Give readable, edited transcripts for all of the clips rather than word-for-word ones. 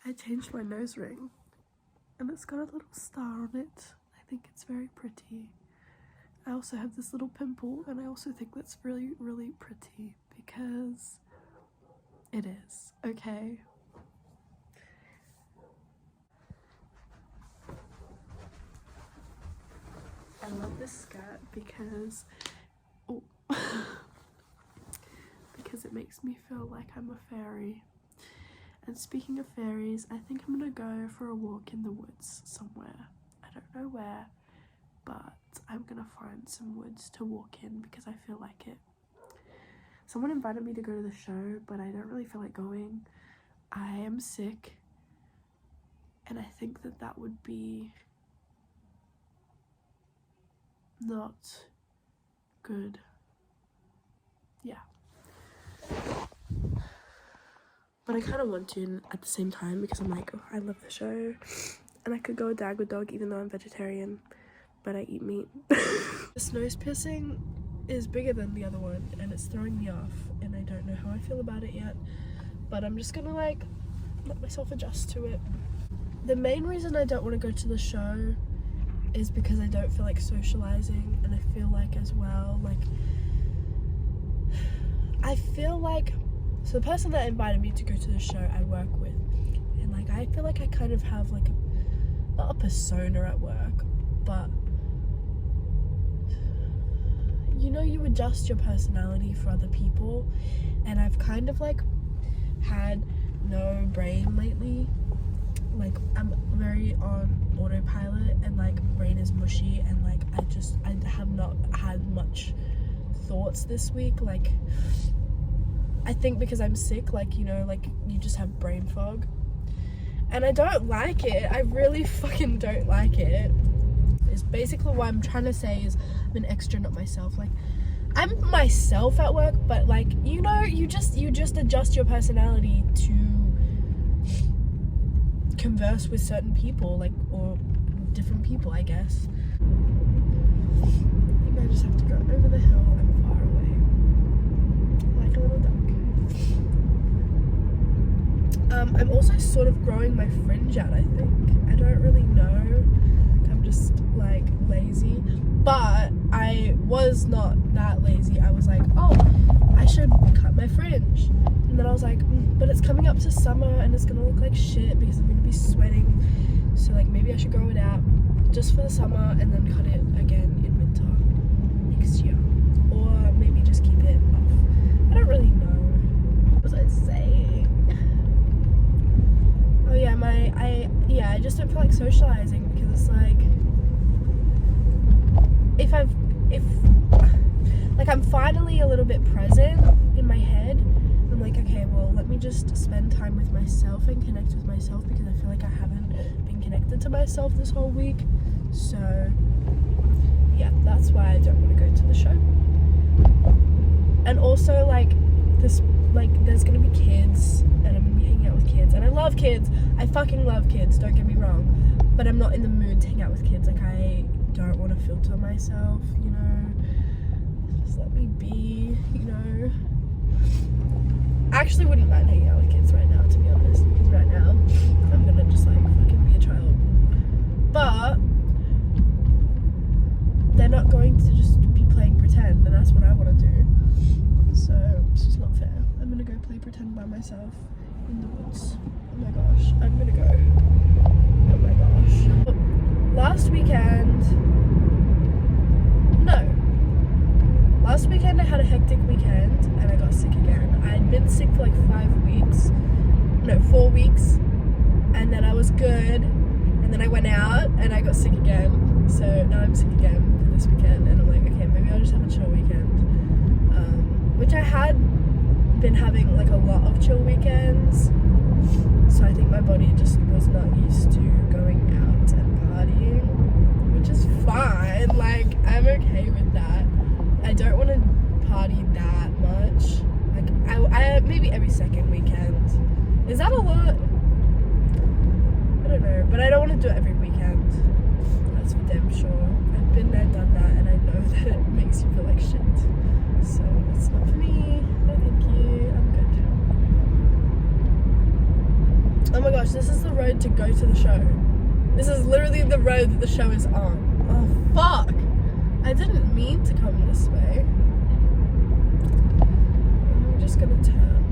I changed my nose ring and it's got a little star on it. I think it's very pretty. I also have this little pimple and I also think that's really, really pretty because it is, okay? I love this skirt because, oh, because it makes me feel like I'm a fairy. And speaking of fairies, I think I'm gonna go for a walk in the woods somewhere. I don't know where, but I'm gonna find some woods to walk in because I feel like it. Someone invited me to go to the show, but I don't really feel like going. I am sick, and I think that that would be not good. Yeah. But I kind of want to at the same time because I'm like, oh, I love the show. And I could go a dag with dog even though I'm vegetarian, but I eat meat. This nose piercing is bigger than the other one and it's throwing me off and I don't know how I feel about it yet. But I'm just gonna like let myself adjust to it. The main reason I don't want to go to the show is because I don't feel like socializing, and I feel like as well, like, I feel like, so the person that invited me to go to the show I work with, and like I feel like I kind of have like not a persona at work, but you know, you adjust your personality for other people, and I've kind of like had no brain lately. Like I'm very on autopilot and like brain is mushy, and like I have not had much thoughts this week. Like I think because I'm sick, like, you know, like you just have brain fog, and I don't like it. I really fucking don't like it. It's basically what I'm trying to say is I'm an extra, not myself. Like I'm myself at work, but like, you know, you just adjust your personality to converse with certain people, like, or different people, I guess. I think I just have to go over the hill and far away like a little duck. I'm also sort of growing my fringe out, I think. I don't really know. I'm just like lazy, but I was not that lazy. I was like, oh, I should cut my fringe, and then I was like, but it's coming up to summer and it's gonna look like shit because I'm gonna be sweating, so like maybe I should grow it out just for the summer and then cut it again in winter next year, or maybe just keep it off. I don't really know. What was I saying? Oh yeah, I just don't feel like socializing because it's like, if like I'm finally a little bit present in my head, I'm like, okay, well, let me just spend time with myself and connect with myself because I feel like I haven't been connected to myself this whole week. So yeah, that's why I don't want to go to the show. And also like this, like there's gonna be kids and I'm gonna be hanging out with kids, and I love kids. I fucking love kids, don't get me wrong, but I'm not in the mood to hang out with kids. Like I don't want to filter myself, you know, just let me be, you know. I actually wouldn't mind hanging out with kids right now, to be honest, because right now I'm gonna just like fucking be a child, but they're not going to just be playing pretend, and that's what I want to do, so it's just not fair. I'm gonna go play pretend by myself in the woods. Oh my gosh, I'm gonna go. Oh my gosh. Last weekend I had a hectic weekend and I got sick again. I'd been sick for like 4 weeks, and then I was good, and then I went out and I got sick again, so now I'm sick again for this weekend, and I'm like, okay, maybe I'll just have a chill weekend, which I had been having like a lot of chill weekends, so I think my body just was not used to going out and partying, which is fine. Like I'm okay with that. I don't want to party that much. Like I maybe every second weekend. Is that a lot? I don't know, but I don't want to do it every weekend. That's for damn sure. I've been there, done that, and I know that it makes you feel like shit. So it's not for me. No, thank you. I'm Oh my gosh, this is the road to go to the show. This is literally the road that the show is on. Oh fuck! I didn't mean to come this way. I'm just gonna turn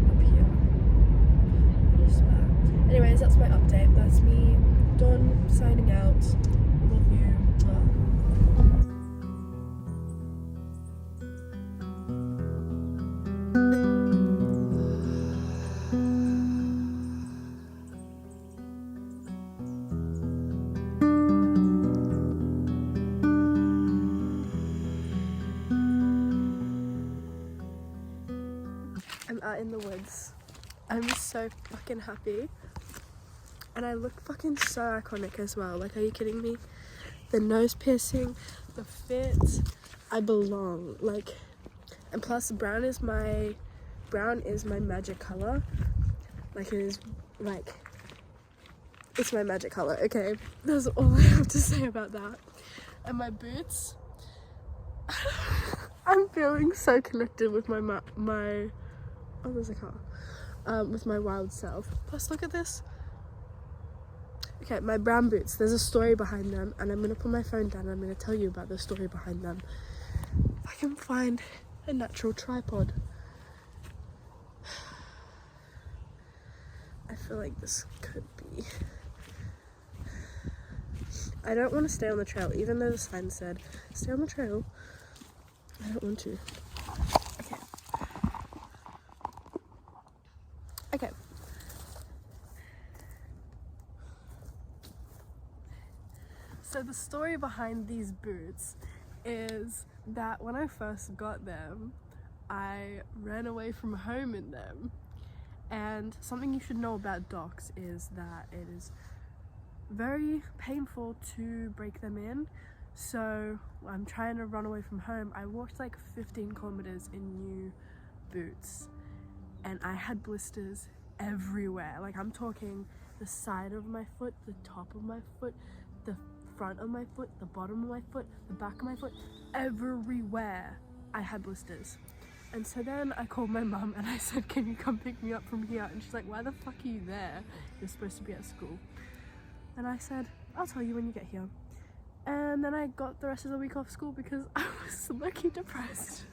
up here. Just that. Anyways, that's my update. That's me done signing out. Love you. Mwah. I'm out in the woods. I'm so fucking happy. And I look fucking so iconic as well. Like, are you kidding me? The nose piercing, the fit, I belong. Like, and plus brown is my magic color. Like, it is, like, it's my magic color. Okay, that's all I have to say about that. And my boots, I'm feeling so connected with my oh, there's a car. With my wild self. Plus, look at this. Okay, my brown boots. There's a story behind them, and I'm gonna put my phone down and I'm gonna tell you about the story behind them. If I can find a natural tripod. I feel like this could be. I don't want to stay on the trail, even though the sign said stay on the trail. I don't want to. Okay. So the story behind these boots is that when I first got them, I ran away from home in them. And something you should know about docs is that it is very painful to break them in. So I'm trying to run away from home. I walked like 15 kilometers in new boots. And I had blisters everywhere. Like, I'm talking the side of my foot, the top of my foot, the front of my foot, the bottom of my foot, the back of my foot, everywhere I had blisters. And so then I called my mum and I said, can you come pick me up from here? And she's like, why the fuck are you there? You're supposed to be at school. And I said, I'll tell you when you get here. And then I got the rest of the week off school because I was lucky depressed.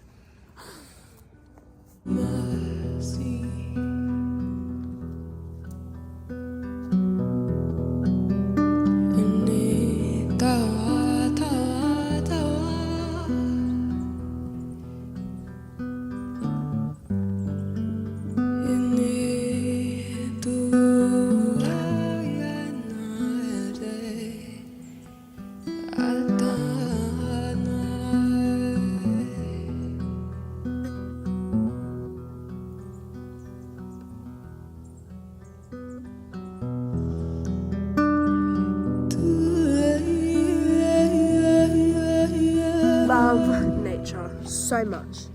Love nature so much.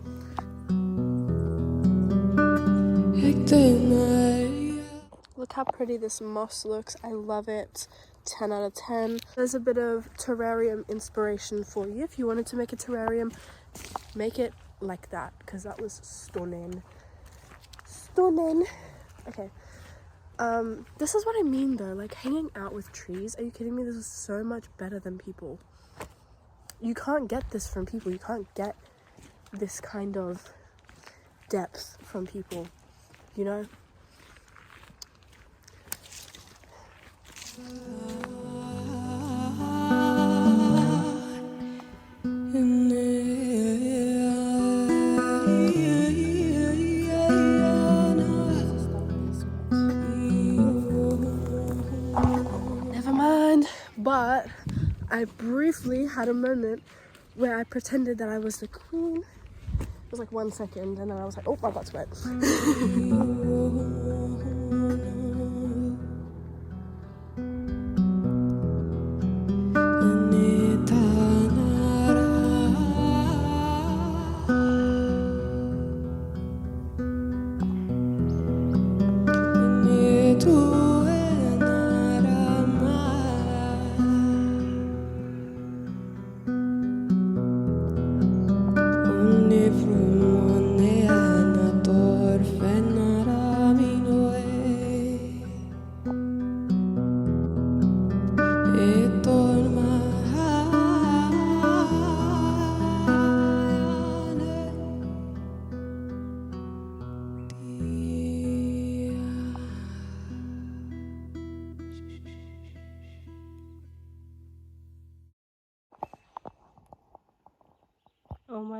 Look how pretty this moss looks. I love it. 10 out of 10. There's a bit of terrarium inspiration for you. If you wanted to make a terrarium, make it like that, because that was stunning. Stunning. Okay. This is what I mean though, like hanging out with trees. Are you kidding me? This is so much better than people. You can't get this from people. You can't get this kind of depth from people, you know? Never mind, but I briefly had a moment where I pretended that I was the queen. It was like 1 second, and then I was like, oh, my butt's wet.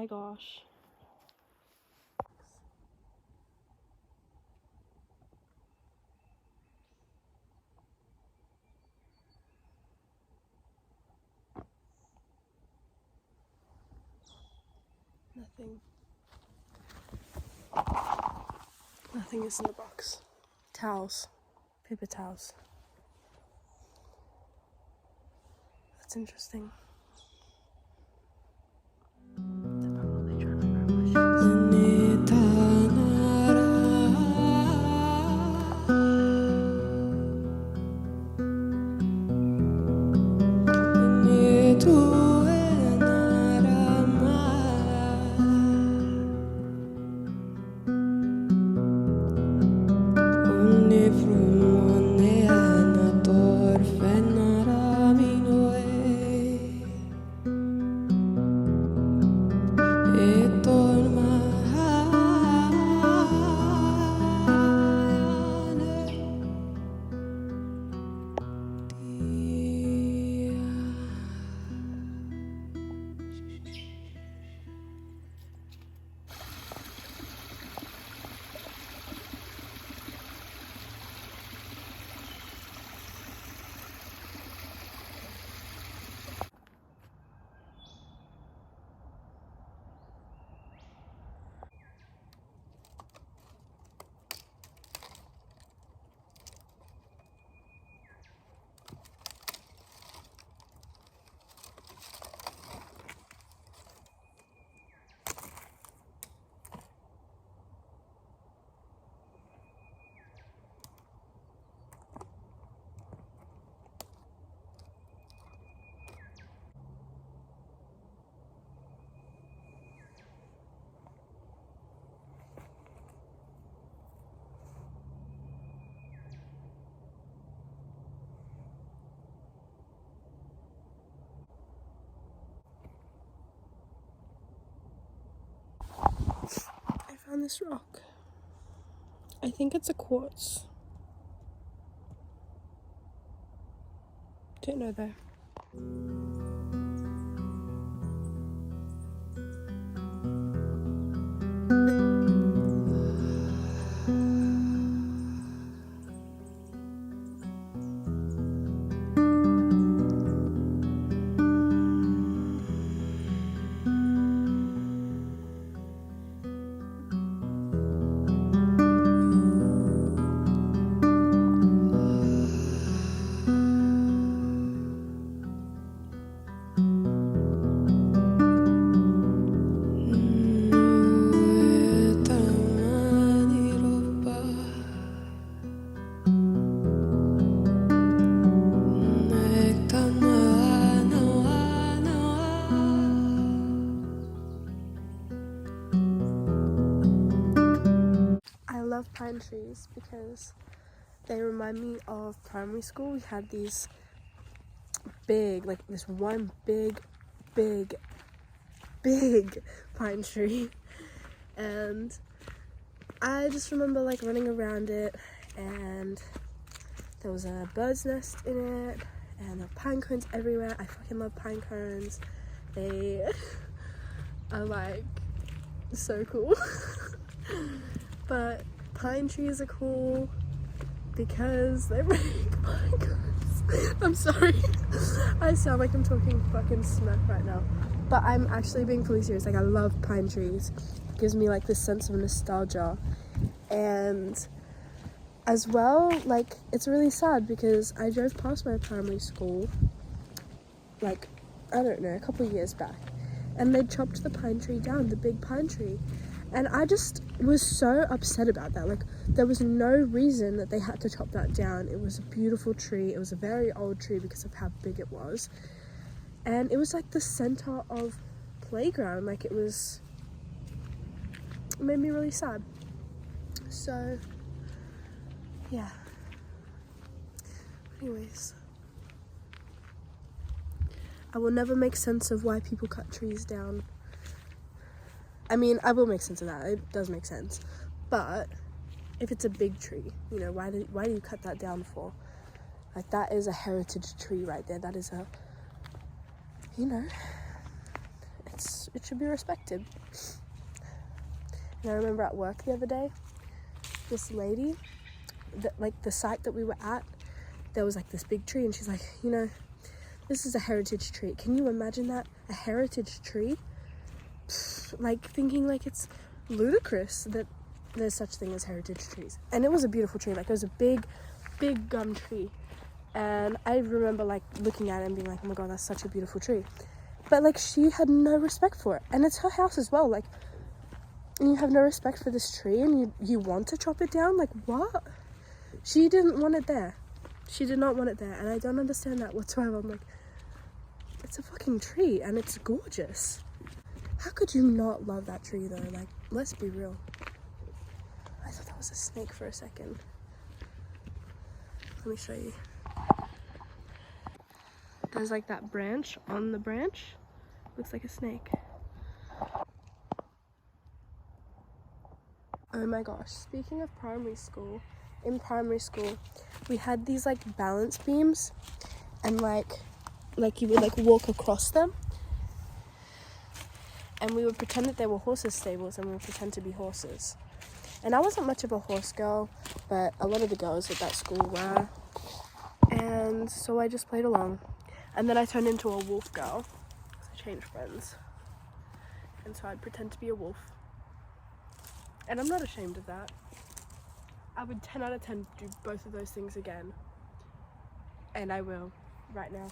my gosh. Nothing is in the box. Towels. Paper towels. That's interesting. They're probably trying to grow my I found this rock. I think it's a quartz. Don't know though. Pine trees because they remind me of primary school. We had these big, like this one big pine tree, and I just remember like running around it, and there was a bird's nest in it, and there were pine cones everywhere. I fucking love pine cones. They are like so cool. But pine trees are cool because they make pine cones. I'm sorry. I sound like I'm talking fucking smack right now. But I'm actually being fully serious. Like, I love pine trees. It gives me like this sense of nostalgia. And as well, like, it's really sad because I drove past my primary school, like, I don't know, a couple of years back. And they chopped the pine tree down, the big pine tree. And I just was so upset about that. Like, there was no reason that they had to chop that down. It was a beautiful tree. It was a very old tree because of how big it was. And it was like the center of playground. Like, it made me really sad. So, yeah. Anyways. I will never make sense of why people cut trees down. I mean, I will make sense of that. It does make sense. But if it's a big tree, you know, why do you cut that down for? Like, that is a heritage tree right there. That is a, you know, it should be respected. And I remember at work the other day, this lady, like the site that we were at, there was like this big tree, and she's like, you know, this is a heritage tree. Can you imagine that? A heritage tree? Like thinking like it's ludicrous that there's such thing as heritage trees. And it was a beautiful tree. Like it was a big gum tree. And I remember like looking at it and being like, oh my god, that's such a beautiful tree. But like she had no respect for it. And it's her house as well. Like, and you have no respect for this tree and you want to chop it down? Like what? She didn't want it there. She did not want it there. And I don't understand that whatsoever. I'm like, it's a fucking tree and it's gorgeous. How could you not love that tree though? Like, let's be real. I thought that was a snake for a second. Let me show you. There's like that branch on the branch. Looks like a snake. Oh my gosh, speaking of primary school, in primary school, we had these like balance beams and like you would like walk across them. And we would pretend that they were horses' stables and we would pretend to be horses. And I wasn't much of a horse girl, but a lot of the girls at that school were. And so I just played along. And then I turned into a wolf girl. I changed friends. And so I'd pretend to be a wolf. And I'm not ashamed of that. I would 10 out of 10 do both of those things again. And I will, right now.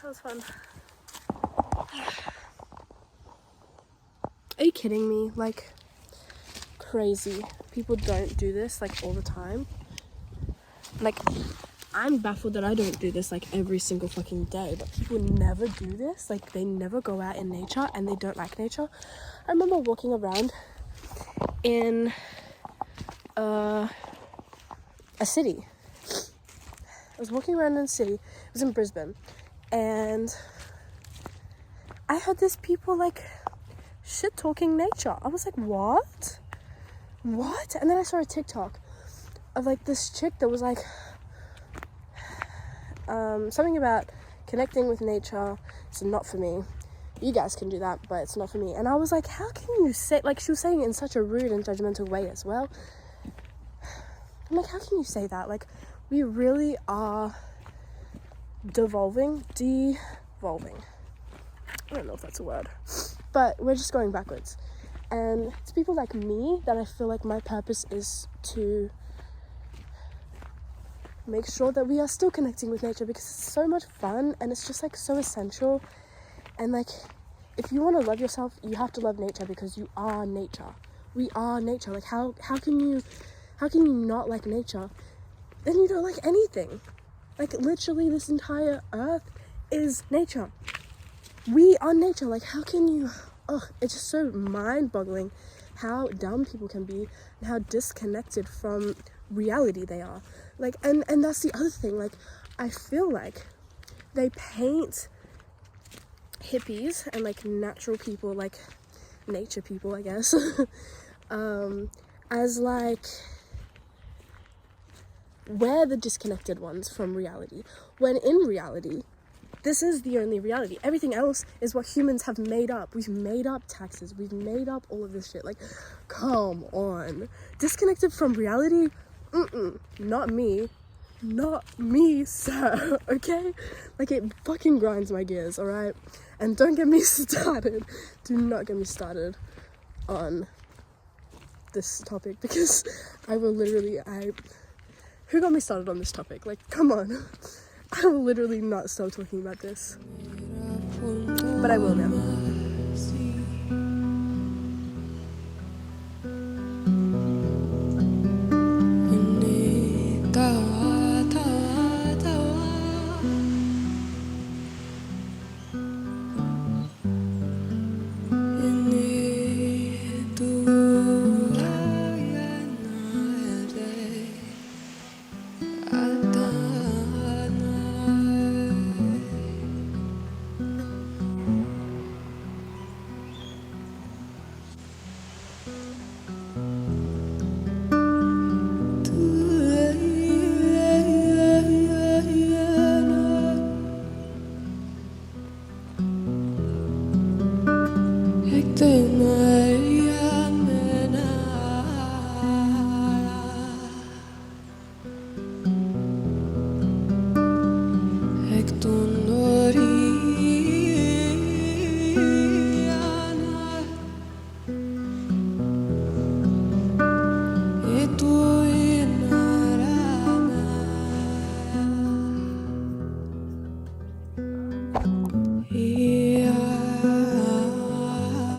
That was fun. Are you kidding me? Like, crazy. People don't do this like all the time. Like, I'm baffled that I don't do this like every single fucking day, but people never do this. Like, they never go out in nature and they don't like nature. I remember walking around in a city. I was walking around in a city. It was in Brisbane. And I heard these people like shit talking nature. I was like, what? And then I saw a TikTok of like this chick that was like something about connecting with nature. It's not for me. You guys can do that, but it's not for me. And I was like, how can you say, like, she was saying it in such a rude and judgmental way as well. I'm like, how can you say that? Like, we really are devolving. I don't know if that's a word, but we're just going backwards. And it's people like me that I feel like my purpose is to make sure that we are still connecting with nature, because it's so much fun and it's just like so essential. And like, if you want to love yourself, you have to love nature, because you are nature. We are nature. Like, how can you not like nature? Then you don't like anything. Like, literally this entire earth is nature. We are nature. Like, how can you... it's just so mind-boggling how dumb people can be and how disconnected from reality they are. Like, and that's the other thing. Like, I feel like they paint hippies and like natural people, like nature people, I guess, as like we're the disconnected ones from reality, when in reality this is the only reality. Everything else is what humans have made up. We've made up taxes, we've made up all of this shit. Like, come on. Disconnected from reality? Not me, sir. Okay, like, it fucking grinds my gears. All right, and don't get me started, do not get me started on this topic, because I will literally, Who got me started on this topic? Like, come on. I will literally not stop talking about this. But I will now. Hector,